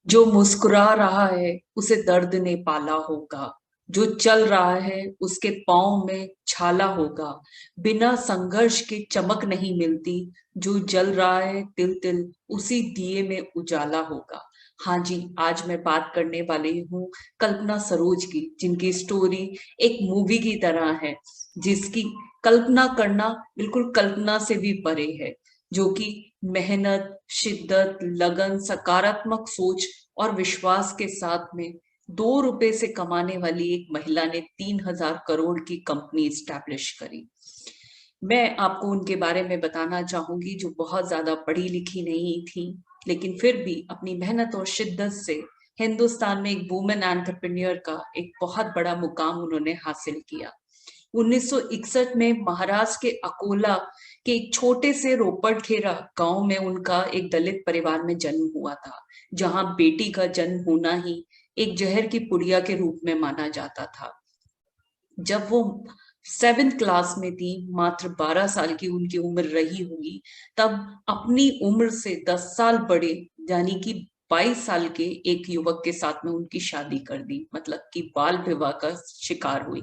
जो मुस्कुरा रहा है उसे दर्द ने पाला होगा। जो चल रहा है उसके पाँव में छाला होगा। बिना संघर्ष के चमक नहीं मिलती। जो जल रहा है तिल तिल उसी दिए में उजाला होगा। हाँ जी, आज मैं बात करने वाली हूँ कल्पना सरोज की, जिनकी स्टोरी एक मूवी की तरह है, जिसकी कल्पना करना बिल्कुल कल्पना से भी परे है। जो कि मेहनत, शिद्दत, लगन, सकारात्मक सोच और विश्वास के साथ में 2 रुपए से कमाने वाली एक महिला ने 3,000 करोड़ की कंपनी स्टैब्लिश करी। मैं आपको उनके बारे में बताना चाहूंगी, जो बहुत ज्यादा पढ़ी लिखी नहीं थी, लेकिन फिर भी अपनी मेहनत और शिद्दत से हिंदुस्तान में एक वुमेन एंटरप्रेन्योर का एक बहुत बड़ा मुकाम उन्होंने हासिल किया। 1961 में महाराष्ट्र के अकोला के एक छोटे से रोपड़खेरा गांव में उनका एक दलित परिवार में जन्म हुआ था, जहां बेटी का जन्म होना ही एक जहर की पुड़िया के रूप में माना जाता था। जब वो 7th क्लास में थी, मात्र 12 साल की उनकी उम्र रही होगी, तब अपनी उम्र से 10 साल बड़े, यानी कि 22 साल के एक युवक के साथ में उनकी शादी कर दी। मतलब कि बाल विवाह का शिकार हुई।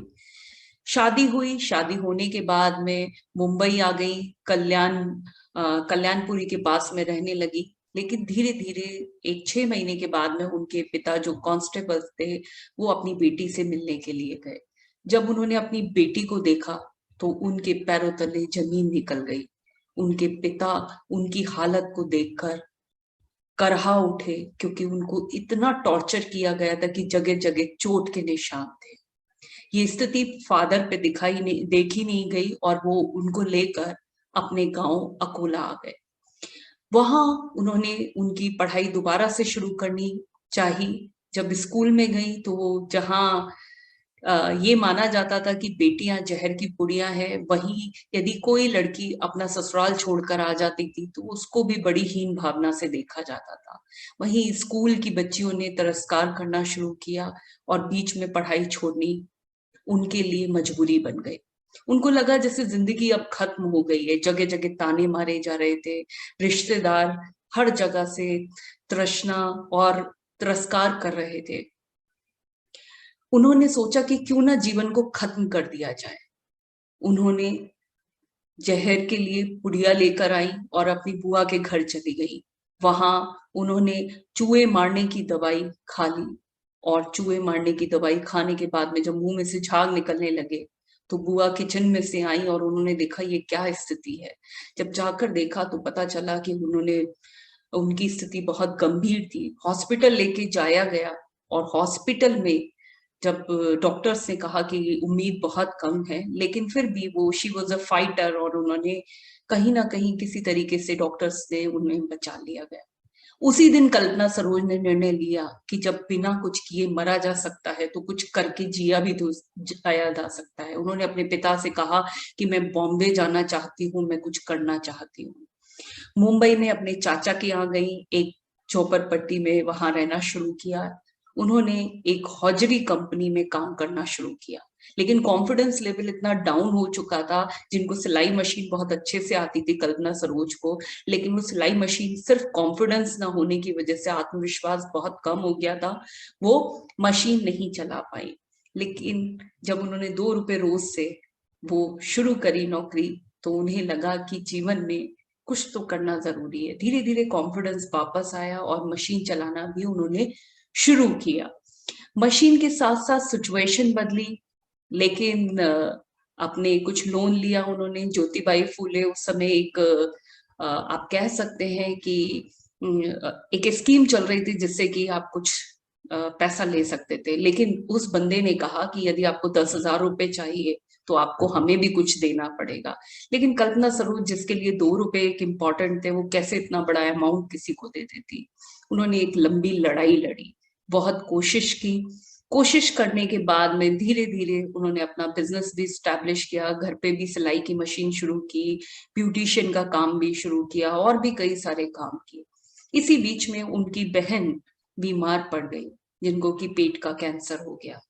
शादी हुई, शादी होने के बाद में मुंबई आ गई, कल्याणपुरी के पास में रहने लगी। लेकिन धीरे धीरे एक 6 महीने के बाद में उनके पिता, जो कांस्टेबल थे, वो अपनी बेटी से मिलने के लिए गए। जब उन्होंने अपनी बेटी को देखा तो उनके पैरों तले जमीन निकल गई। उनके पिता उनकी हालत को देखकर करहा उठे, क्योंकि उनको इतना टॉर्चर किया गया था कि जगह जगह चोट के निशान थे। ये स्थिति फादर पे दिखाई नहीं, देखी नहीं गई, और वो उनको लेकर अपने गांव अकोला आ गए। वहां उन्होंने उनकी पढ़ाई दोबारा से शुरू करनी चाहिए। जब स्कूल में गई तो जहां ये माना जाता था कि बेटियां जहर की पुड़िया है, वहीं यदि कोई लड़की अपना ससुराल छोड़कर आ जाती थी तो उसको भी बड़ी हीन भावना से देखा जाता था। वहीं स्कूल की बच्चियों ने तिरस्कार करना शुरू किया, और बीच में पढ़ाई छोड़नी उनके लिए मजबूरी बन गई। उनको लगा जैसे जिंदगी अब खत्म हो गई है। जगह जगह ताने मारे जा रहे थे। रिश्तेदार हर जगह से तृष्णा और तिरस्कार कर रहे थे। उन्होंने सोचा कि क्यों ना जीवन को खत्म कर दिया जाए। उन्होंने जहर के लिए पुड़िया लेकर आई और अपनी बुआ के घर चली गई। वहां उन्होंने चूहे मारने की दवाई खा ली, और चूहे मारने की दवाई खाने के बाद में जब मुंह में से झाग निकलने लगे तो बुआ किचन में से आई और उन्होंने देखा ये क्या स्थिति है। जब जाकर देखा तो पता चला कि उनकी स्थिति बहुत गंभीर थी। हॉस्पिटल लेके जाया गया, और हॉस्पिटल में जब डॉक्टर्स ने कहा कि उम्मीद बहुत कम है, लेकिन फिर भी वो शी वॉज अ फाइटर, और उन्होंने कहीं ना कहीं किसी तरीके से डॉक्टर्स ने उन्हें बचा लिया गया। उसी दिन कल्पना सरोज ने निर्णय लिया कि जब बिना कुछ किए मरा जा सकता है तो कुछ करके जिया भी तो जाया जा सकता है। उन्होंने अपने पिता से कहा कि मैं बॉम्बे जाना चाहती हूँ, मैं कुछ करना चाहती हूँ। मुंबई में अपने चाचा के यहाँ गई, एक झोपड़पट्टी में वहां रहना शुरू किया। उन्होंने एक हौजरी कंपनी में काम करना शुरू किया। लेकिन कॉन्फिडेंस लेवल इतना डाउन हो चुका था। जिनको सिलाई मशीन बहुत अच्छे से आती थी कल्पना सरोज को, लेकिन वो सिलाई मशीन सिर्फ कॉन्फिडेंस ना होने की वजह से, आत्मविश्वास बहुत कम हो गया था, वो मशीन नहीं चला पाई। लेकिन जब उन्होंने 2 रुपए रोज से वो शुरू करी नौकरी, तो उन्हें लगा कि जीवन में कुछ तो करना जरूरी है। धीरे धीरे कॉन्फिडेंस वापस आया और मशीन चलाना भी उन्होंने शुरू किया। मशीन के साथ साथ सिचुएशन बदली, लेकिन अपने कुछ लोन लिया उन्होंने। ज्योतिबाई फूले उस समय एक आप कह सकते हैं कि एक स्कीम चल रही थी जिससे कि आप कुछ पैसा ले सकते थे। लेकिन उस बंदे ने कहा कि यदि आपको 10,000 रुपए चाहिए तो आपको हमें भी कुछ देना पड़ेगा। लेकिन कल्पना सरोज, जिसके लिए 2 रुपए एक इम्पॉर्टेंट थे, वो कैसे इतना बड़ा अमाउंट किसी को दे देती। उन्होंने एक लंबी लड़ाई लड़ी, बहुत कोशिश की। कोशिश करने के बाद में धीरे धीरे उन्होंने अपना बिजनेस भी स्टैब्लिश किया, घर पे भी सिलाई की मशीन शुरू की, ब्यूटिशियन का काम भी शुरू किया, और भी कई सारे काम किए। इसी बीच में उनकी बहन बीमार पड़ गई, जिनको कि पेट का कैंसर हो गया।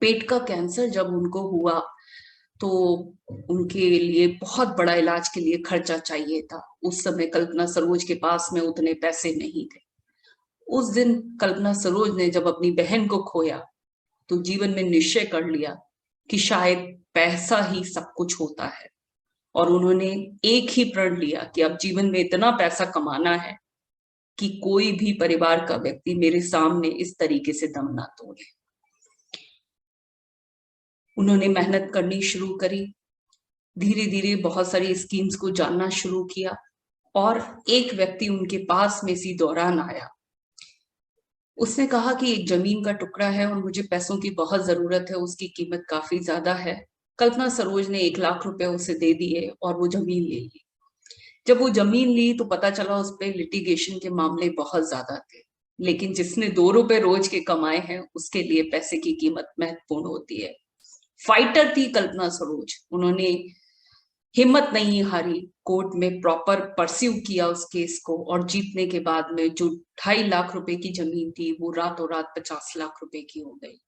पेट का कैंसर जब उनको हुआ तो उनके लिए बहुत बड़ा इलाज के लिए खर्चा चाहिए था। उस समय कल्पना सरोज के पास में उतने पैसे नहीं थे। उस दिन कल्पना सरोज ने जब अपनी बहन को खोया तो जीवन में निश्चय कर लिया कि शायद पैसा ही सब कुछ होता है, और उन्होंने एक ही प्रण लिया कि अब जीवन में इतना पैसा कमाना है कि कोई भी परिवार का व्यक्ति मेरे सामने इस तरीके से दम ना तोड़े। उन्होंने मेहनत करनी शुरू करी, धीरे धीरे बहुत सारी स्कीम्स को जानना शुरू किया, और एक व्यक्ति उनके पास में इसी दौरान आया। उसने कहा कि एक जमीन का टुकड़ा है और मुझे पैसों की बहुत जरूरत है, उसकी कीमत काफी ज्यादा है। कल्पना सरोज ने 1 लाख रुपए उसे दे दिए और वो जमीन ले ली। जब वो जमीन ली तो पता चला उस पे लिटिगेशन के मामले बहुत ज्यादा थे, लेकिन जिसने 2 रुपए रोज के कमाए हैं उसके लिए पैसे की कीमत महत्वपूर्ण होती है। फाइटर थी कल्पना सरोज, उन्होंने हिम्मत नहीं हारी, कोर्ट में प्रॉपर परस्यू किया उस केस को, और जीतने के बाद में जो 2.5 लाख रुपए की जमीन थी वो रातों रात 50 लाख रुपए की हो गई।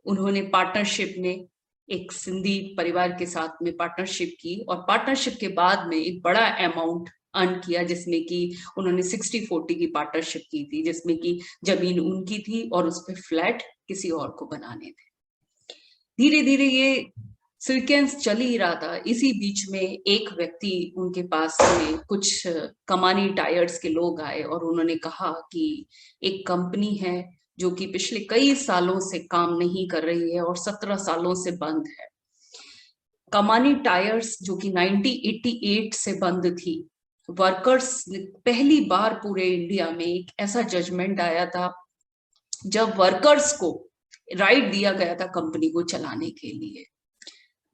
उन्होंने पार्टनरशिप में एक सिंधी परिवार के साथ में पार्टनरशिप की, और पार्टनरशिप के बाद में एक बड़ा अमाउंट अर्न किया, जिसमें कि उन्होंने 60-40 की पार्टनरशिप की थी, जिसमें कि जमीन उनकी थी और उस पर फ्लैट किसी और को बनाने थे। धीरे धीरे ये सीक्वेंस चल ही रहा था। इसी बीच में एक व्यक्ति उनके पास में, कुछ कमानी टायर्स के लोग आए और उन्होंने कहा कि एक कंपनी है जो कि पिछले कई सालों से काम नहीं कर रही है और 17 सालों से बंद है। कमानी टायर्स जो कि 1988 से बंद थी, वर्कर्स पहली बार पूरे इंडिया में एक ऐसा जजमेंट आया था जब वर्कर्स को राइट दिया गया था कंपनी को चलाने के लिए।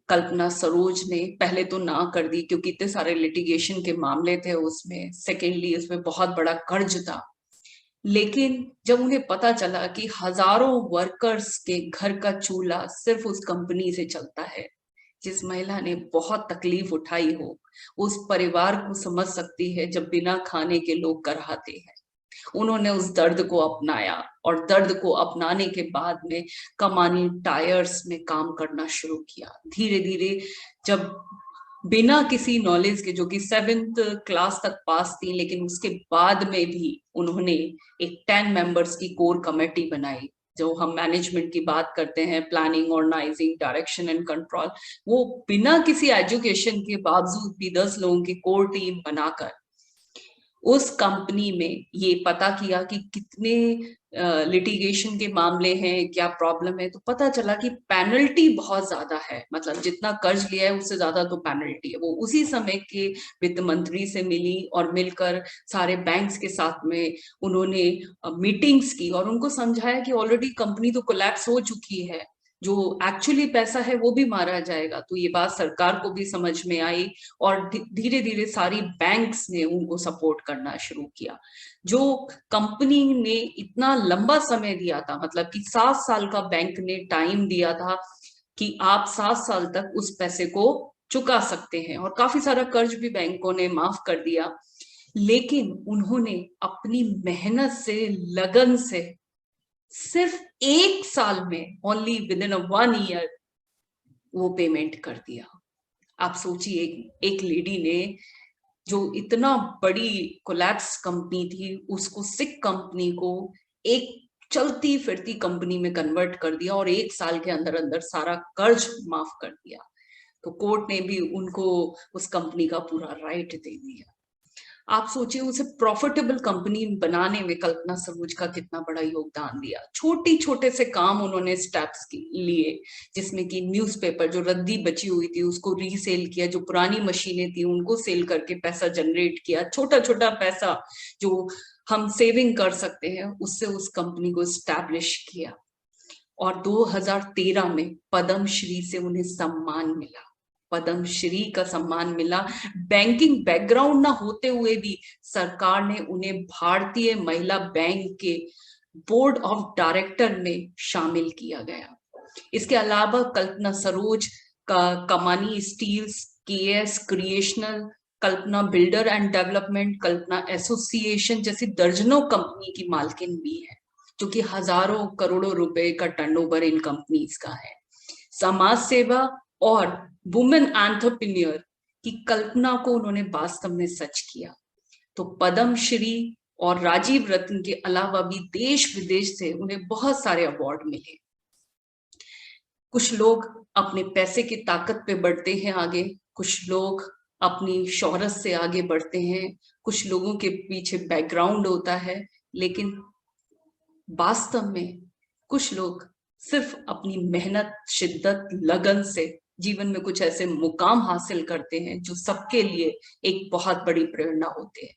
कल्पना सरोज ने पहले तो ना कर दी क्योंकि इतने सारे लिटिगेशन के मामले थे उसमें, सेकेंडली उसमें बहुत बड़ा कर्ज था। लेकिन जब उन्हें पता चला कि हजारों वर्कर्स के घर का चूल्हा सिर्फ उस कंपनी से चलता है, जिस महिला ने बहुत तकलीफ उठाई हो उस परिवार को समझ सकती है जब बिना खाने के लोग कराहते हैं। उन्होंने उस दर्द को अपनाया, और दर्द को अपनाने के बाद में कमानी टायर्स में काम करना शुरू किया। धीरे धीरे जब बिना किसी नॉलेज के, जो कि 7th क्लास तक पास थी, लेकिन उसके बाद में भी उन्होंने एक 10 मेंबर्स की कोर कमेटी बनाई। जो हम मैनेजमेंट की बात करते हैं, planning, organising, direction and control, वो बिना किसी एजुकेशन के बावजूद भी 10 लोगों की कोर टीम बनाकर उस कंपनी में ये पता किया कि कितने लिटिगेशन के मामले हैं, क्या प्रॉब्लम है। तो पता चला कि पेनल्टी बहुत ज्यादा है, मतलब जितना कर्ज लिया है उससे ज्यादा तो पेनल्टी है। वो उसी समय के वित्त मंत्री से मिली और मिलकर सारे बैंक्स के साथ में उन्होंने मीटिंग्स की और उनको समझाया कि ऑलरेडी कंपनी तो कोलैप्स हो चुकी है, जो एक्चुअली पैसा है वो भी मारा जाएगा। तो ये बात सरकार को भी समझ में आई और धीरे धीरे सारी बैंक्स ने उनको सपोर्ट करना शुरू किया। जो कंपनी ने इतना लंबा समय दिया था, मतलब कि 7 साल का बैंक ने टाइम दिया था कि आप 7 साल तक उस पैसे को चुका सकते हैं, और काफी सारा कर्ज भी बैंकों ने माफ कर दिया। लेकिन उन्होंने अपनी मेहनत से, लगन से सिर्फ 1 साल में, ओनली विद इन 1 ईयर, वो पेमेंट कर दिया। आप सोचिए, एक लेडी ने जो इतना बड़ी कोलैप्स कंपनी थी उसको, सिक कंपनी को एक चलती फिरती कंपनी में कन्वर्ट कर दिया और 1 साल के अंदर अंदर सारा कर्ज माफ कर दिया। तो कोर्ट ने भी उनको उस कंपनी का पूरा राइट दे दिया। आप सोचिए, उसे प्रॉफिटेबल कंपनी बनाने में कल्पना सरोज का कितना बड़ा योगदान दिया। छोटी छोटे से काम उन्होंने स्टेप्स लिए, जिसमें कि न्यूज़पेपर जो रद्दी बची हुई थी उसको रीसेल किया, जो पुरानी मशीनें थी उनको सेल करके पैसा जनरेट किया। छोटा छोटा पैसा जो हम सेविंग कर सकते हैं उससे उस कंपनी को स्टैब्लिश किया, और 2013 में पद्म श्री से उन्हें सम्मान मिला। पद्म श्री का सम्मान मिला। बैंकिंग बैकग्राउंड ना होते हुए भी सरकार ने उन्हें भारतीय महिला बैंक के बोर्ड ऑफ डायरेक्टर में शामिल किया गया। इसके अलावा कल्पना सरोज का Kamani steels, KS creational, Kalpana builder and development, Kalpana association जैसी दर्जनों कंपनी की मालकिन भी है, जो कि हजारों करोड़ों रुपए का टर्नओवर इन कंपनीज का है। समाज सेवा और वुमेन एंटरप्रेन्योर की कल्पना को उन्होंने वास्तव में सच किया। तो पद्म श्री और राजीव रत्न के अलावा भी देश विदेश से उन्हें बहुत सारे अवार्ड मिले। कुछ लोग अपने पैसे की ताकत पे बढ़ते हैं आगे, कुछ लोग अपनी शोहरत से आगे बढ़ते हैं, कुछ लोगों के पीछे बैकग्राउंड होता है, लेकिन वास्तव में कुछ लोग सिर्फ अपनी मेहनत, शिद्दत, लगन से जीवन में कुछ ऐसे मुकाम हासिल करते हैं जो सबके लिए एक बहुत बड़ी प्रेरणा होते हैं।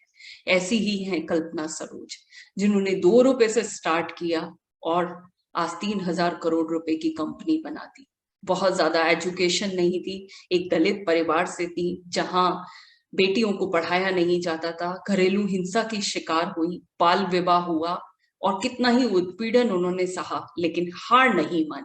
ऐसी ही हैं कल्पना सरोज, जिन्होंने 2 रुपए से स्टार्ट किया और आज 3,000 करोड़ रुपए की कंपनी बना दी। बहुत ज्यादा एजुकेशन नहीं थी, एक दलित परिवार से थी, जहां बेटियों को पढ़ाया नहीं जाता था, घरेलू हिंसा की शिकार हुई, बाल विवाह हुआ और कितना ही उत्पीड़न उन्होंने सहा, लेकिन हार नहीं मानी।